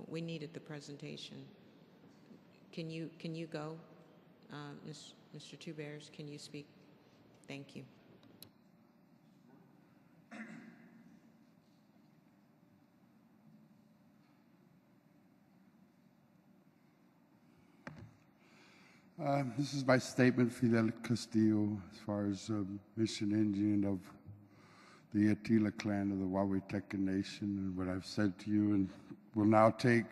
We needed the presentation. Can you go, Mr. Two Bears? Can you speak? Thank you. This is my statement, Fidel Castillo, as far as mission Indian of the Attila clan of the Wawetecan Nation, and what I've said to you, and will now take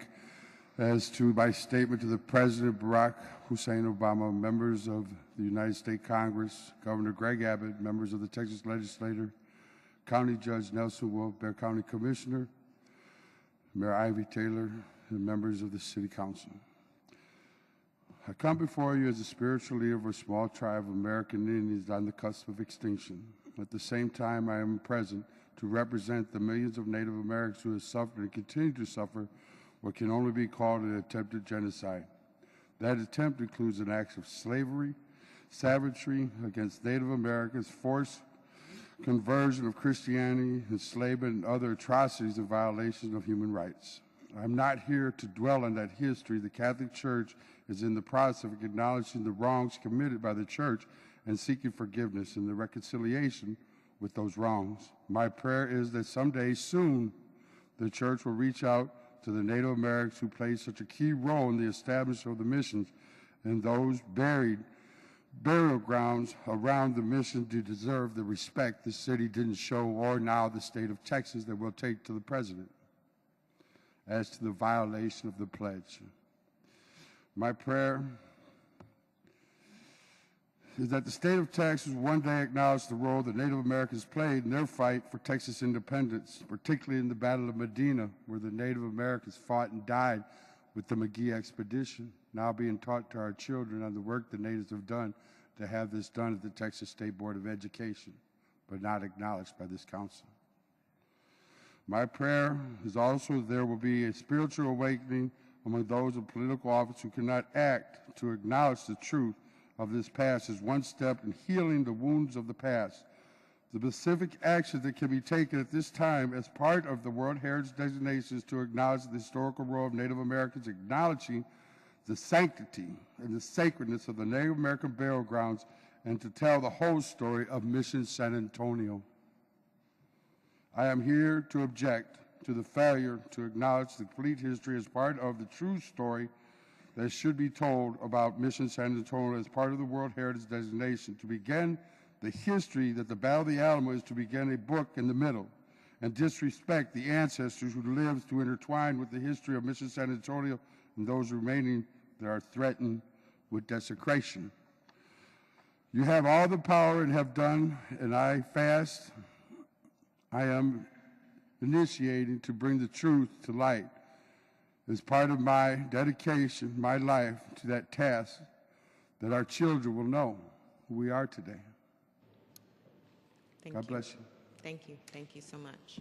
as to my statement to the President Barack Hussein Obama, members of the United States Congress, Governor Greg Abbott, members of the Texas Legislature, County Judge Nelson Wolf, Bexar County Commissioner, Mayor Ivy Taylor, and members of the City Council. I come before you as a spiritual leader of a small tribe of American Indians on the cusp of extinction. At the same time, I am present to represent the millions of Native Americans who have suffered and continue to suffer what can only be called an attempted genocide. That attempt includes an act of slavery, savagery against Native Americans, forced conversion of Christianity, enslavement, and other atrocities and violations of human rights. I'm not here to dwell on that history. The Catholic Church is in the process of acknowledging the wrongs committed by the Church and seeking forgiveness and the reconciliation with those wrongs. My prayer is that someday soon the Church will reach out to the Native Americans who played such a key role in the establishment of the missions and those burial grounds around the mission to deserve the respect the city didn't show, or now the state of Texas that will take to the President as to the violation of the pledge. My prayer is that the state of Texas one day acknowledge the role that Native Americans played in their fight for Texas independence, particularly in the Battle of Medina, where the Native Americans fought and died with the McGee expedition, now being taught to our children on the work the natives have done to have this done at the Texas State Board of Education, but not acknowledged by this council. My prayer is also that there will be a spiritual awakening among those in political office who cannot act to acknowledge the truth of this past as one step in healing the wounds of the past. The specific actions that can be taken at this time as part of the World Heritage designations to acknowledge the historical role of Native Americans, acknowledging the sanctity and the sacredness of the Native American burial grounds, and to tell the whole story of Mission San Antonio. I am here to object to the failure to acknowledge the complete history as part of the true story that should be told about Mission San Antonio as part of the World Heritage designation. To begin the history that the Battle of the Alamo is to begin a book in the middle and disrespect the ancestors who lived to intertwine with the history of Mission San Antonio and those remaining that are threatened with desecration. You have all the power and have done, and I fast. I am initiating to bring the truth to light as part of my dedication, my life, to that task, that our children will know who we are today. God bless you. Thank you. Thank you so much.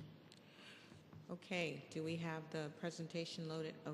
Okay, do we have the presentation loaded? Okay.